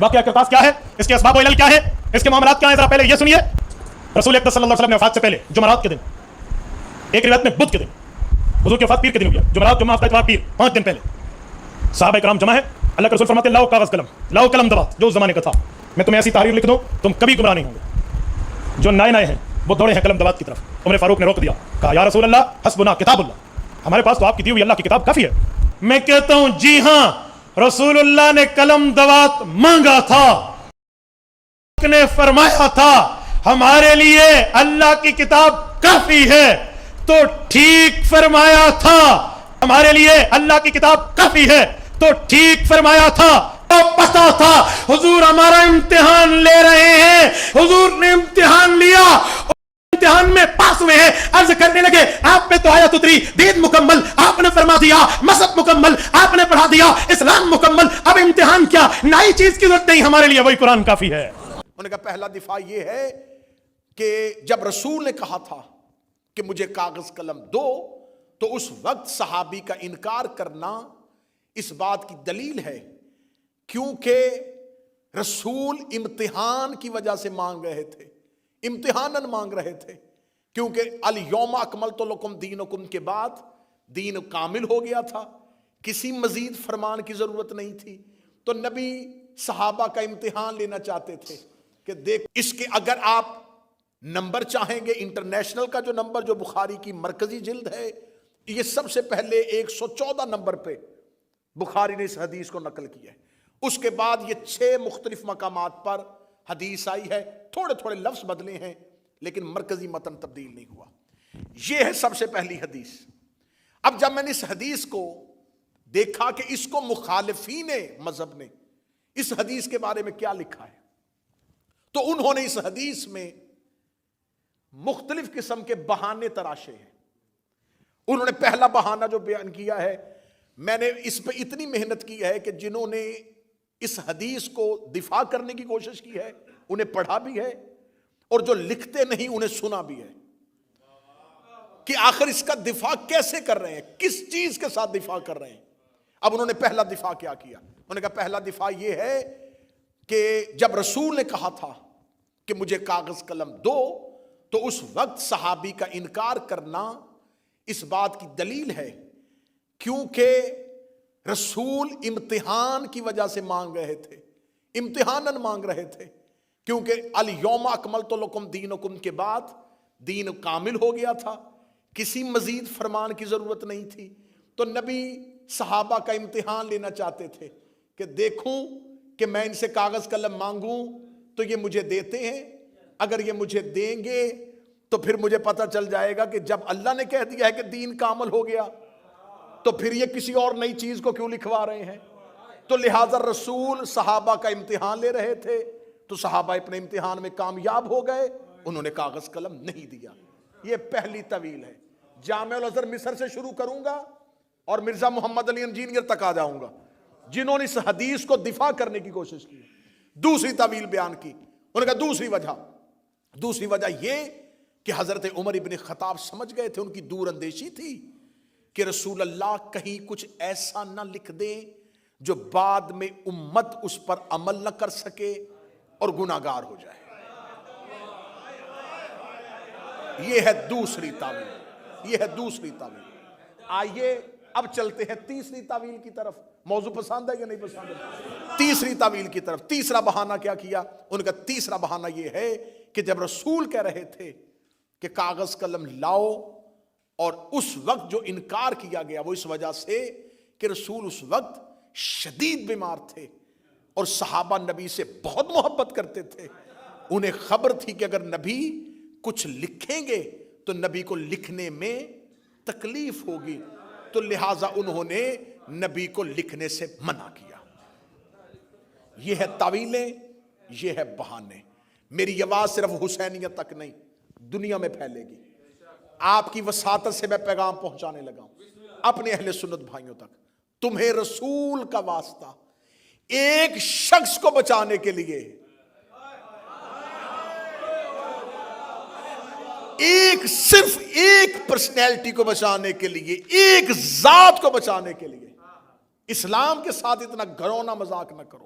واقعہ کرتاس کیا ہے، اس کے اسباب و علل کیا ہے، اس کے معاملات کیا ہیں، ذرا پہلے یہ سنیے۔ رسول اکرم صلی اللہ علیہ وسلم نے وفات سے پہلے جمعرات کے دن، ایک روایت میں بدھ کے دن، حضور کی وفات پیر کے دن ہوئی ہے، جمعرات جمعہ ہفتہ اتوار پیر 5 دن پہلے صحابہ کرام جمع ہے، اللہ کے رسول فرماتے ہیں لاؤ کاغذ قلم، لاؤ قلم دوات، جو اس زمانے کا تھا، میں تمہیں ایسی تحریر لکھ دوں تم کبھی گمراہ نہیں ہوں گے۔ جو نئے ہیں وہ دوڑے ہیں قلم دوات کی طرف، عمر فاروق نے روک دیا، کہا یا رسول اللہ حسبنا کتاب اللہ، ہمارے پاس تو آپ کی دی ہوئی اللہ کی کتاب کافی ہے۔ میں کہتا ہوں جی ہاں، رسول اللہ نے قلم دوات مانگا تھا، نے فرمایا تھا ہمارے لیے اللہ کی کتاب کافی ہے، تو ٹھیک فرمایا تھا، ہمارے لیے اللہ کی کتاب کافی ہے تو ٹھیک فرمایا تھا۔ پتا تھا حضور ہمارا امتحان لے رہے ہیں، حضور نے امتحان لیا، امتحان میں پاس ہوئے ہیں، عرض کرنے لگے آپ پہ تو آیت اتری، دین مکمل آپ نے فرما دیا، مذہب مکمل آپ نے پڑھا دیا، اسلام مکمل، اب امتحان کیا، نئی چیز کی ضرورت نہیں، ہمارے لیے وہی قرآن کافی ہے۔ انہوں نے کہا پہلا دفاع یہ ہے کہ جب رسول نے کہا تھا کہ مجھے کاغذ قلم دو، تو اس وقت صحابی کا انکار کرنا اس بات کی دلیل ہے کیونکہ رسول امتحان کی وجہ سے مانگ رہے تھے، امتحاناً مانگ رہے تھے، کیونکہ الیوم اکملت لکم دینکم کے بعد دین کامل ہو گیا تھا، کسی مزید فرمان کی ضرورت نہیں تھی، تو نبی صحابہ کا امتحان لینا چاہتے تھے کہ دیکھ اس کے اگر آپ نمبر چاہیں گے، انٹرنیشنل کا جو نمبر جو بخاری کی مرکزی جلد ہے، یہ سب سے پہلے 114 نمبر پہ بخاری نے اس حدیث کو نقل کیا ہے، اس کے بعد یہ 6 مختلف مقامات پر حدیث آئی ہے، تھوڑے تھوڑے لفظ بدلے ہیں لیکن مرکزی متن تبدیل نہیں ہوا۔ یہ ہے سب سے پہلی حدیث۔ اب جب میں نے اس حدیث کو دیکھا کہ اس کو مخالفین مذہب نے اس حدیث کے بارے میں کیا لکھا ہے، تو انہوں نے اس حدیث میں مختلف قسم کے بہانے تراشے ہیں۔ انہوں نے پہلا بہانہ جو بیان کیا ہے، میں نے اس پہ اتنی محنت کی ہے کہ جنہوں نے اس حدیث کو دفاع کرنے کی کوشش کی ہے انہیں پڑھا بھی ہے، اور جو لکھتے نہیں انہیں سنا بھی ہے کہ آخر اس کا دفاع کیسے کر رہے ہیں، کس چیز کے ساتھ دفاع کر رہے ہیں۔ اب انہوں نے پہلا دفاع کیا کیا، انہوں نے کہا پہلا دفاع یہ ہے کہ جب رسول نے کہا تھا کہ مجھے کاغذ قلم دو، تو اس وقت صحابی کا انکار کرنا اس بات کی دلیل ہے کیونکہ رسول امتحان کی وجہ سے مانگ رہے تھے، امتحاناً مانگ رہے تھے، کیونکہ الیوم اکملت لکم دینکم کے بعد دین کامل ہو گیا تھا، کسی مزید فرمان کی ضرورت نہیں تھی، تو نبی صحابہ کا امتحان لینا چاہتے تھے کہ دیکھوں کہ میں ان سے کاغذ قلم مانگوں تو یہ مجھے دیتے ہیں، اگر یہ مجھے دیں گے تو پھر مجھے پتہ چل جائے گا کہ جب اللہ نے کہہ دیا ہے کہ دین کامل ہو گیا تو پھر یہ کسی اور نئی چیز کو کیوں لکھوا رہے ہیں۔ تو لہٰذا رسول صحابہ کا امتحان لے رہے تھے، تو صحابہ اپنے امتحان میں کامیاب ہو گئے، انہوں نے کاغذ قلم نہیں دیا۔ یہ پہلی طویل ہے۔ جامع الازہر مصر سے شروع کروں گا اور مرزا محمد علی انجینئر تک آ جاؤں گا جنہوں نے اس حدیث کو دفاع کرنے کی کوشش کی، دوسری طویل بیان کی۔ انہوں نے کہا دوسری وجہ یہ کہ حضرت عمر ابن خطاب سمجھ گئے تھے، ان کی دور اندیشی تھی کہ رسول اللہ کہیں کچھ ایسا نہ لکھ دیں جو بعد میں امت اس پر عمل نہ کر سکے اور گناہگار ہو جائے۔ یہ ہے دوسری تعویل۔ آئیے اب چلتے ہیں تیسری تعویل کی طرف۔ موضوع پسند ہے یا نہیں پسند ہے؟ تیسری تعویل کی طرف۔ تیسرا بہانہ کیا کیا؟ ان کا تیسرا بہانہ یہ ہے کہ جب رسول کہہ رہے تھے کہ کاغذ قلم لاؤ، اور اس وقت جو انکار کیا گیا وہ اس وجہ سے کہ رسول اس وقت شدید بیمار تھے اور صحابہ نبی سے بہت محبت کرتے تھے، انہیں خبر تھی کہ اگر نبی کچھ لکھیں گے تو نبی کو لکھنے میں تکلیف ہوگی، تو لہٰذا انہوں نے نبی کو لکھنے سے منع کیا۔ یہ ہے تعویلیں، یہ ہے بہانے۔ میری آواز صرف حسینیت تک نہیں، دنیا میں پھیلے گی۔ آپ کی وساطت سے میں پیغام پہنچانے لگا ہوں اپنے اہل سنت بھائیوں تک۔ تمہیں رسول کا واسطہ ایک شخص کو بچانے کے لیے، صرف ایک پرسنالٹی کو بچانے کے لیے، ایک ذات کو بچانے کے لیے، اسلام کے ساتھ اتنا گھرونا مذاق نہ کرو۔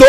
2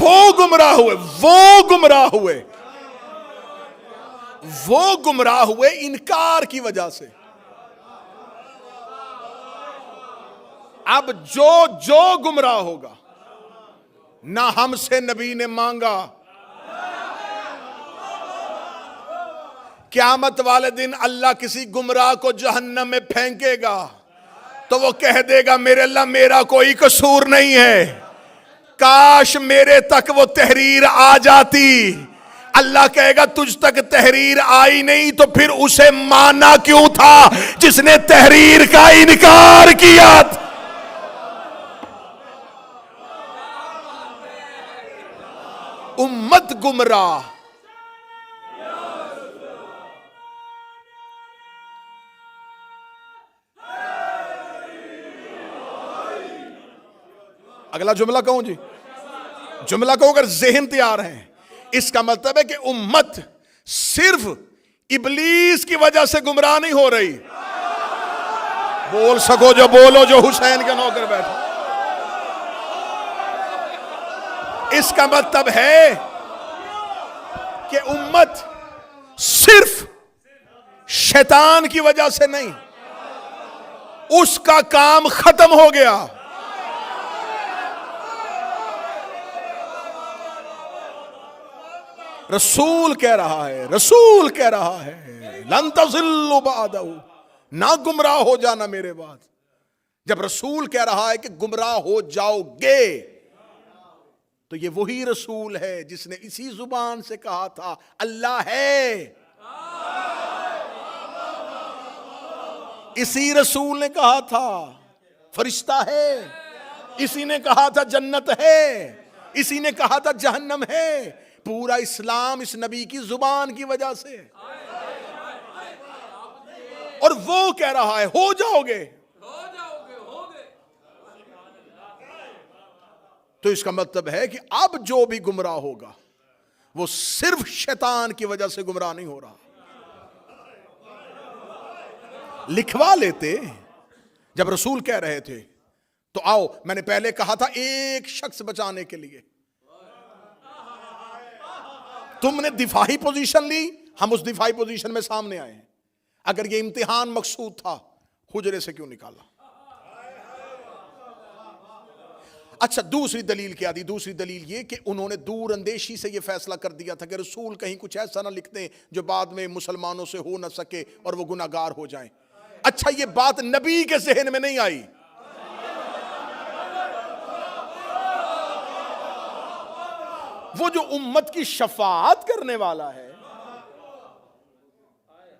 وہ گمراہ ہوئے انکار کی وجہ سے. اب جو گمراہ ہوگا، نہ ہم سے نبی نے مانگا. قیامت والے دن اللہ کسی گمراہ کو جہنم میں پھینکے گا تو وہ کہہ دے گا میرے اللہ میرا کوئی قصور نہیں ہے، کاش میرے تک وہ تحریر آ جاتی. اللہ کہے گا تجھ تک تحریر آئی نہیں تو پھر اسے مانا کیوں تھا جس نے تحریر کا انکار کیا تھا. امت گمراہ. اگلا جملہ کہوں جی، جملہ کہوں اگر ذہن تیار ہیں. اس کا مطلب ہے کہ امت صرف ابلیس کی وجہ سے گمراہ نہیں ہو رہی. بول سکو جو بولو جو حسین کے نوکر بیٹھو. اس کا مطلب ہے کہ امت صرف شیطان کی وجہ سے نہیں، اس کا کام ختم ہو گیا. رسول کہہ رہا ہے لن تضلوا بعدہ، نہ گمراہ ہو جانا میرے بعد. جب رسول کہہ رہا ہے کہ گمراہ ہو جاؤ گے تو یہ وہی رسول ہے جس نے اسی زبان سے کہا تھا اللہ ہے. اسی رسول نے کہا تھا فرشتہ ہے، اسی نے کہا تھا جنت ہے، اسی نے کہا تھا جہنم ہے. پورا اسلام اس نبی کی زبان کی وجہ سے. اور وہ کہہ رہا ہے ہو جاؤ گے. تو اس کا مطلب ہے کہ اب جو بھی گمراہ ہوگا وہ صرف شیطان کی وجہ سے گمراہ نہیں ہو رہا. لکھوا لیتے جب رسول کہہ رہے تھے تو آؤ میں نے پہلے کہا تھا ایک شخص بچانے کے لیے تم نے دفاعی پوزیشن لی، ہم اس دفاعی پوزیشن میں سامنے آئے ہیں. اگر یہ امتحان مقصود تھا حجرے سے کیوں نکالا؟ اچھا دوسری دلیل کیا دی؟ دوسری دلیل یہ کہ انہوں نے دور اندیشی سے یہ فیصلہ کر دیا تھا کہ رسول کہیں کچھ ایسا نہ لکھ دیں جو بعد میں مسلمانوں سے ہو نہ سکے اور وہ گناہگار ہو جائیں. اچھا یہ بات نبی کے ذہن میں نہیں آئی. وہ جو امت کی شفاعت کرنے والا ہے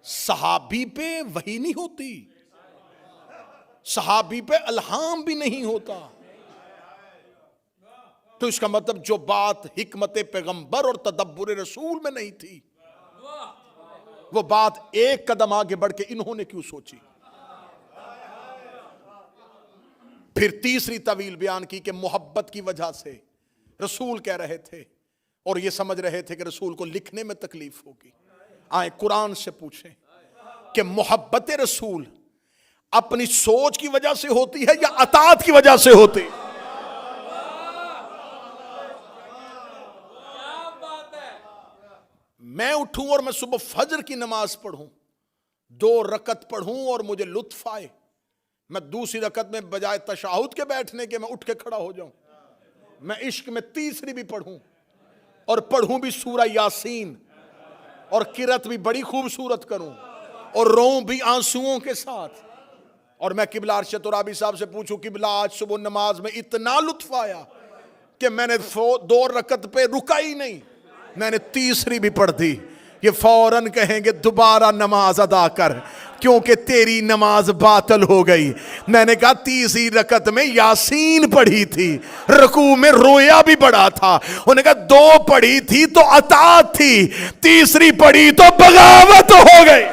صحابی پہ وحی نہیں ہوتی، صحابی پہ الہام بھی نہیں ہوتا. تو اس کا مطلب جو بات حکمت پیغمبر اور تدبر رسول میں نہیں تھی وہ بات ایک قدم آگے بڑھ کے انہوں نے کیوں سوچی؟ پھر تیسری طویل بیان کی کہ محبت کی وجہ سے رسول کہہ رہے تھے اور یہ سمجھ رہے تھے کہ رسول کو لکھنے میں تکلیف ہوگی. آئیں قرآن سے پوچھیں کہ محبت رسول اپنی سوچ کی وجہ سے ہوتی ہے یا اطاعت کی وجہ سے ہوتی؟ میں اٹھوں اور میں صبح فجر کی نماز پڑھوں، 2 رکعت پڑھوں اور مجھے لطف آئے، میں دوسری رکعت میں بجائے تشہد کے بیٹھنے کے میں اٹھ کے کھڑا ہو جاؤں. میں عشق میں تیسری بھی پڑھوں اور پڑھوں بھی سورہ یاسین اور قرات بھی بڑی خوبصورت کروں اور روؤں بھی آنسوؤں کے ساتھ. اور میں قبلہ ارشد ترابی صاحب سے پوچھوں قبلہ آج صبح نماز میں اتنا لطف آیا کہ میں نے 2 رکعت پہ رکا ہی نہیں، میں نے تیسری بھی پڑھ دی. یہ فوراً کہیں گے دوبارہ نماز ادا کر کیونکہ تیری نماز باطل ہو گئی. میں نے کہا تیسری رکعت میں یاسین پڑھی تھی، رکوع میں رویا بھی پڑا تھا. انہوں نے کہا 2 پڑھی تھی تو اطاعت تھی، تیسری پڑھی تو بغاوت ہو گئی.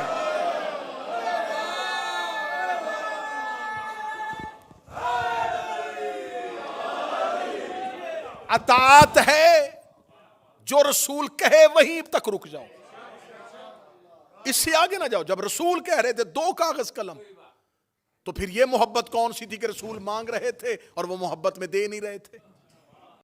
اطاعت ہے جو رسول کہے وہیں تک رک جاؤ، اس سے آگے نہ جاؤ. جب رسول کہہ رہے تھے 2 کاغذ قلم تو پھر یہ محبت کون سی تھی کہ رسول مانگ رہے تھے اور وہ محبت میں دے نہیں رہے تھے؟